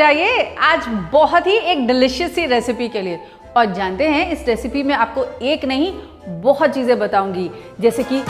जाइए आज बहुत ही एक डिलिशियस सी रेसिपी के लिए। और जानते हैं इस रेसिपी में आपको एक नहीं बहुत चीज़ें बताऊंगी, जैसे कि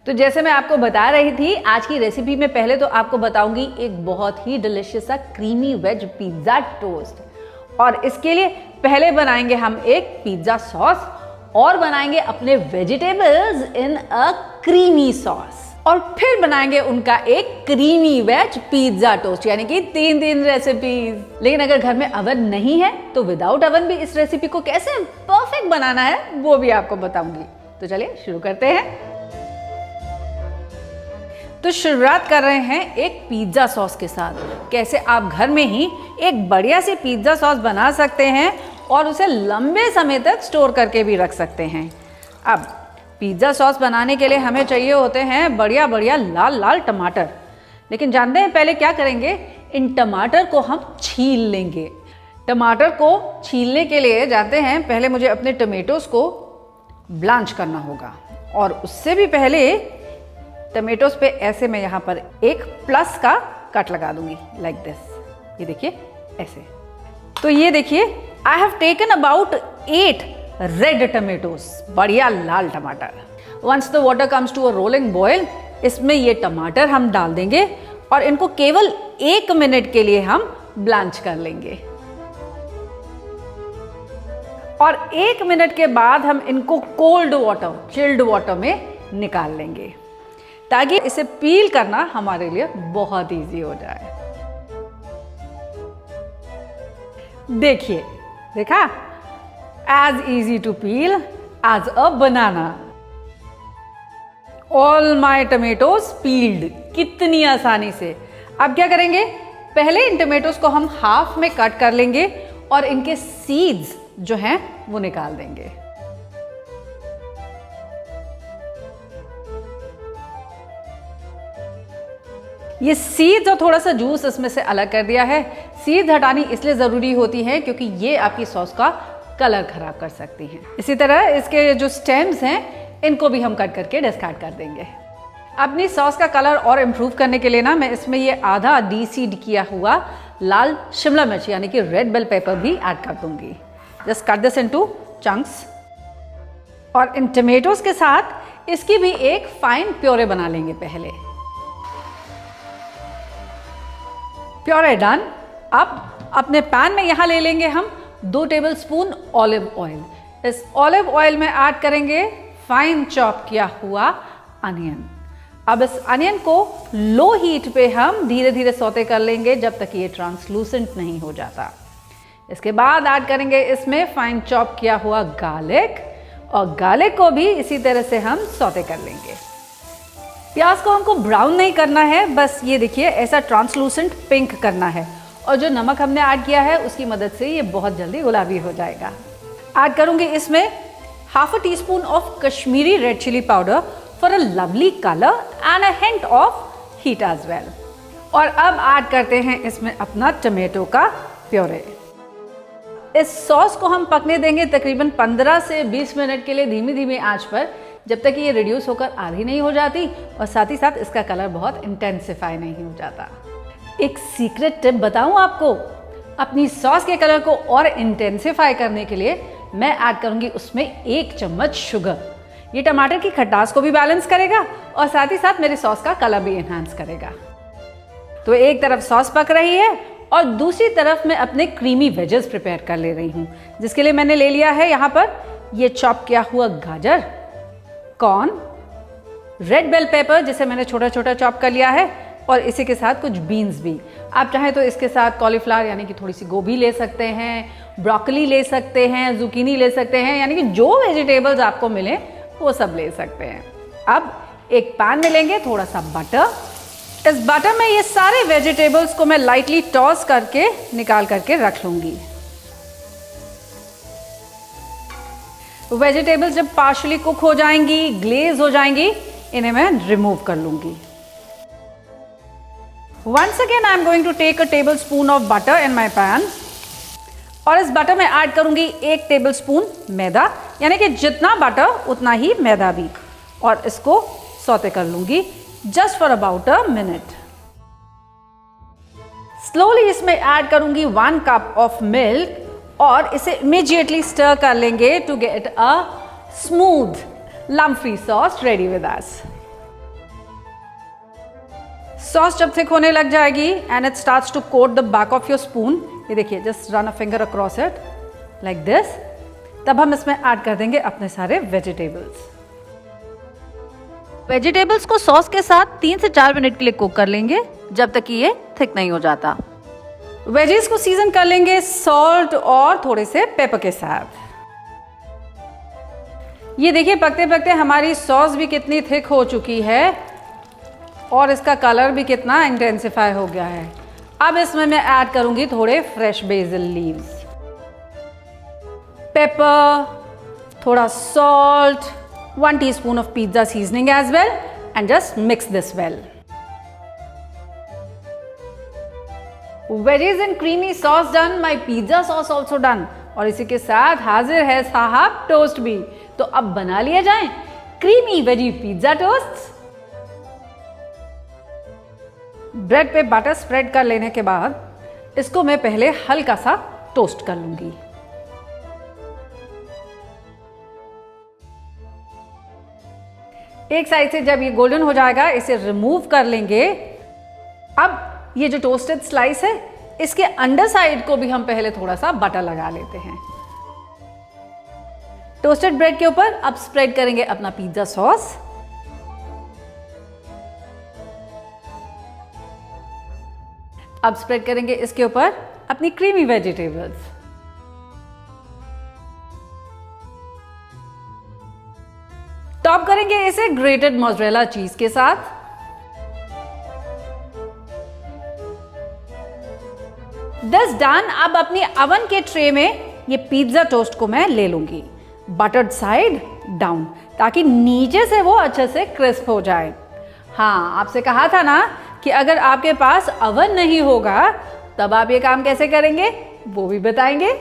तो जैसे मैं आपको बता रही थी आज की रेसिपी में पहले तो आपको बताऊंगी एक बहुत ही डिलिशियस सा क्रीमी वेज पिज्ज़ा टोस्ट। और इसके लिए पहले बनाएंगे हम एक पिज्ज़ा सॉस और बनाएंगे अपने vegetables in a creamy sauce, और फिर बनाएंगे उनका एक क्रीमी वेज पिज्ज़ा टोस्ट, यानी कि तीन रेसिपीज। लेकिन अगर घर में अवन नहीं है तो विदाउट अवन भी इस रेसिपी को कैसे परफेक्ट बनाना है वो भी आपको बताऊंगी। तो चलिए शुरू करते हैं। तो शुरुआत कर रहे हैं एक पिज्ज़ा सॉस के साथ। कैसे आप घर में ही एक बढ़िया सी पिज्ज़ा सॉस बना सकते हैं और उसे लंबे समय तक स्टोर करके भी रख सकते हैं। अब पिज्ज़ा सॉस बनाने के लिए हमें चाहिए होते हैं बढ़िया लाल टमाटर। लेकिन जानते हैं पहले क्या करेंगे, इन टमाटर को हम छील लेंगे। टमाटर को छीलने के लिए जानते हैं पहले मुझे अपने टमेटोज़ को ब्लांच करना होगा, और उससे भी पहले टमेटोज पे ऐसे मैं यहाँ पर एक प्लस का कट लगा दूंगी, लाइक दिस। ये देखिए ऐसे। तो ये देखिए I have taken about 8 red tomatoes, बढ़िया लाल टमाटर। Once the water comes to a rolling boil, इसमें ये टमाटर हम डाल देंगे और इनको केवल 1 मिनट के लिए हम ब्लांच कर लेंगे। और 1 मिनट के बाद हम इनको कोल्ड वाटर, चिल्ड वाटर में निकाल लेंगे, ताकि इसे पील करना हमारे लिए बहुत इजी हो जाए। देखिए, देखा, as easy to peel as a banana. All my tomatoes peeled, कितनी आसानी से। अब क्या करेंगे, पहले इन टमेटोज को हम हाफ में कट कर लेंगे और इनके सीड्स जो हैं वो निकाल देंगे। ये सीड्स और थोड़ा सा जूस इसमें से अलग कर दिया है। सीड्स हटानी इसलिए ज़रूरी होती है क्योंकि ये आपकी सॉस का कलर खराब कर सकती हैं। इसी तरह इसके जो स्टेम्स हैं इनको भी हम कट करके डिस्कार्ड कर देंगे। अपनी सॉस का कलर और इम्प्रूव करने के लिए ना मैं इसमें ये आधा डीसीड किया हुआ लाल शिमला मिर्च यानी कि रेड बेल पेपर भी ऐड कर दूंगी। Just cut this into chunks. और इन टमेटोज के साथ इसकी भी एक फाइन प्योरे बना लेंगे पहले। Puree done. अब अपने पैन में यहाँ ले लेंगे हम 2 टेबलस्पून ऑलिव ऑयल। इस ऑलिव ऑयल में ऐड करेंगे फाइन चॉप किया हुआ अनियन। अब इस अनियन को लो हीट पे हम धीरे धीरे सौते कर लेंगे जब तक ये ट्रांसलूसेंट नहीं हो जाता। इसके बाद ऐड करेंगे इसमें फाइन चॉप किया हुआ गार्लिक, और गार्लिक को भी इसी तरह से हम सौते कर लेंगे। प्याज को हमको ब्राउन नहीं करना है, बस ये देखिए ऐसा ट्रांसलूसेंट पिंक करना है। और जो नमक हमने ऐड किया है उसकी मदद से ये बहुत जल्दी गुलाबी हो जाएगा। ऐड करूंगी इसमें half a teaspoon of Kashmiri red chilli powder for a lovely colour and a hint of heat as well. और अब ऐड करते हैं इसमें अपना टमेटो का प्योरे। इस सॉस को हम पकने देंगे तकरीबन 15 से 20 मिनट के लिए धीमी आंच पर, जब तक ये रिड्यूस होकर आधी नहीं हो जाती और साथ ही साथ इसका कलर बहुत इंटेंसिफाई नहीं हो जाता। एक सीक्रेट टिप बताऊं आपको, अपनी सॉस के कलर को और इंटेंसिफाई करने के लिए मैं ऐड करूंगी उसमें 1 चम्मच शुगर। ये टमाटर की खटास को भी बैलेंस करेगा और साथ ही साथ मेरे सॉस का कलर भी एनहांस करेगा। तो एक तरफ सॉस पक रही है और दूसरी तरफ मैं अपने क्रीमी वेजेस प्रिपेयर कर ले रही हूँ, जिसके लिए मैंने ले लिया है यहाँ पर ये चॉप किया हुआ गाजर, कॉर्न, रेड बेल पेपर जिसे मैंने छोटा छोटा चॉप कर लिया है, और इसी के साथ कुछ बीन्स भी। आप चाहें तो इसके साथ कॉलीफ्लावर यानी कि थोड़ी सी गोभी ले सकते हैं, ब्रोकली ले सकते हैं, जुकीनी ले सकते हैं, यानी कि जो वेजिटेबल्स आपको मिले वो सब ले सकते हैं। अब एक पैन में लेंगे थोड़ा सा बटर। इस बटर में ये सारे वेजिटेबल्स को मैं लाइटली टॉस करके निकाल करके रख लूंगी। वेजिटेबल्स जब पार्शली कुक हो जाएंगी, ग्लेज हो जाएंगी, इन्हें मैं रिमूव कर लूंगी। Once again I am going to take a tablespoon of butter in my pan, और इस बटर में ऐड करूंगी 1 टेबलस्पून मैदा, यानी कि जितना बटर उतना ही मैदा भी, और इसको सौते कर लूंगी just for about a minute. Slowly इसमें ऐड करूंगी 1 कप ऑफ मिल्क और इसे इमीडिएटली स्टर कर लेंगे to get a smooth lump free sauce ready with us. Sauce जब थिक होने लग जाएगी and it starts to coat the back of your spoon, ये देखिए just run a finger across it like this, तब हम इसमें ऐड कर देंगे अपने सारे वेजिटेबल्स। वेजिटेबल्स को सॉस के साथ 3 से 4 मिनट के लिए कुक कर लेंगे जब तक कि ये थिक नहीं हो जाता। वेजीज को सीजन कर लेंगे सॉल्ट और थोड़े से पेपर के साथ। ये देखिए पकते पकते हमारी सॉस भी कितनी थिक हो चुकी है और इसका कलर भी कितना इंटेंसिफाई हो गया है। अब इसमें मैं ऐड करूंगी थोड़े फ्रेश बेसिल लीव्स, पेपर, थोड़ा salt, 1 teaspoon of pizza seasoning as well and just mix this well. Veggies and creamy sauce done, my pizza sauce also done और इसी के साथ हाजिर है साहब टोस्ट भी। तो अब बना लिया जाए creamy veggie pizza toast. Bread पे बटर स्प्रेड कर लेने के बाद इसको मैं पहले हल्का सा टोस्ट कर लूंगी। एक साइड से जब ये गोल्डन हो जाएगा इसे रिमूव कर लेंगे। अब ये जो टोस्टेड स्लाइस है इसके अंडर साइड को भी हम पहले थोड़ा सा बटर लगा लेते हैं। टोस्टेड ब्रेड के ऊपर अब स्प्रेड करेंगे अपना पिज्जा सॉस। अब स्प्रेड करेंगे इसके ऊपर अपनी क्रीमी वेजिटेबल्स। टॉप करेंगे इसे ग्रेटेड मोज़रेला चीज के साथ। This done. अब अपनी अवन के ट्रे में ये पिज्जा टोस्ट को मैं ले लूंगी, बटर्ड साइड डाउन, ताकि नीचे से वो अच्छे से क्रिस्प हो जाए। हाँ, आपसे कहा था ना कि अगर आपके पास अवन नहीं होगा तब आप ये काम कैसे करेंगे, वो भी बताएंगे।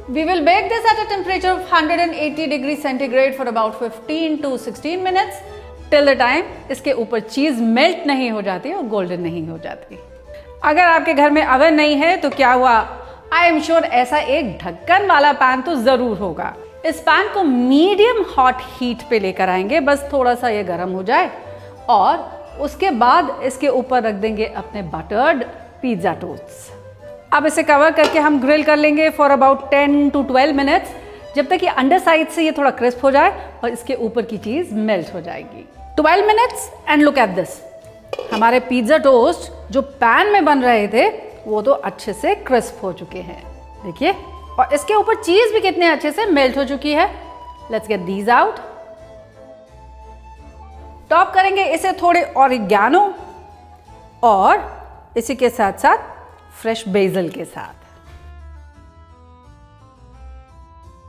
We will bake this at a temperature of 180 degrees centigrade for about 15 to 16 minutes till the time इसके ऊपर चीज मेल्ट नहीं हो जाती और गोल्डन नहीं हो जाती। अगर आपके घर में अवन नहीं है तो क्या हुआ, आई एम श्योर ऐसा एक ढक्कन वाला पैन तो जरूर होगा। इस पैन को मीडियम हॉट हीट पे लेकर आएंगे, बस थोड़ा सा ये गर्म हो जाए और उसके बाद इसके ऊपर रख देंगे अपने बटर्ड पिज्जा टोस्ट। अब इसे कवर करके हम ग्रिल कर लेंगे फॉर अबाउट 10 to 12 मिनट्स, जब तक कि अंडर साइड से ये थोड़ा क्रिस्प हो जाए और इसके ऊपर की चीज मेल्ट हो जाएगी। 12 minutes and look at this, हमारे पिज्जा टोस्ट जो पैन में बन रहे थे वो तो अच्छे से क्रिस्प हो चुके हैं, देखिए, और इसके ऊपर चीज भी कितने अच्छे से मेल्ट हो चुकी है। Let's get these out. Top करेंगे इसे थोड़े ऑरिगैनो और इसी के साथ साथ फ्रेश बेसिल के साथ।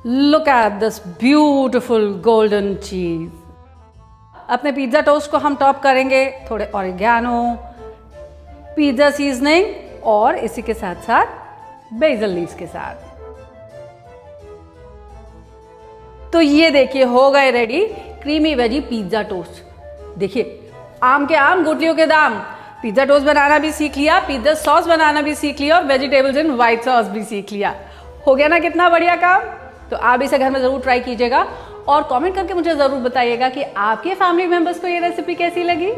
Look at this beautiful golden चीज। अपने पिज्जा टोस्ट को हम टॉप करेंगे थोड़े ऑरिगैनो, पिज्जा सीजनिंग और इसी के साथ साथ बेसिल लीव्स के साथ। तो ये देखिए हो गए ready creamy veggie pizza toast. देखिए आम के आम गुटलियों के दाम, पिज्जा टोस्ट बनाना भी सीख लिया, पिज्जा सॉस बनाना भी सीख लिया और वेजिटेबल्स इन व्हाइट सॉस भी सीख लिया। हो गया ना कितना बढ़िया काम। तो आप इसे घर में जरूर ट्राई कीजिएगा और कमेंट करके मुझे जरूर बताइएगा कि आपके फैमिली मेंबर्स को ये रेसिपी कैसी लगी।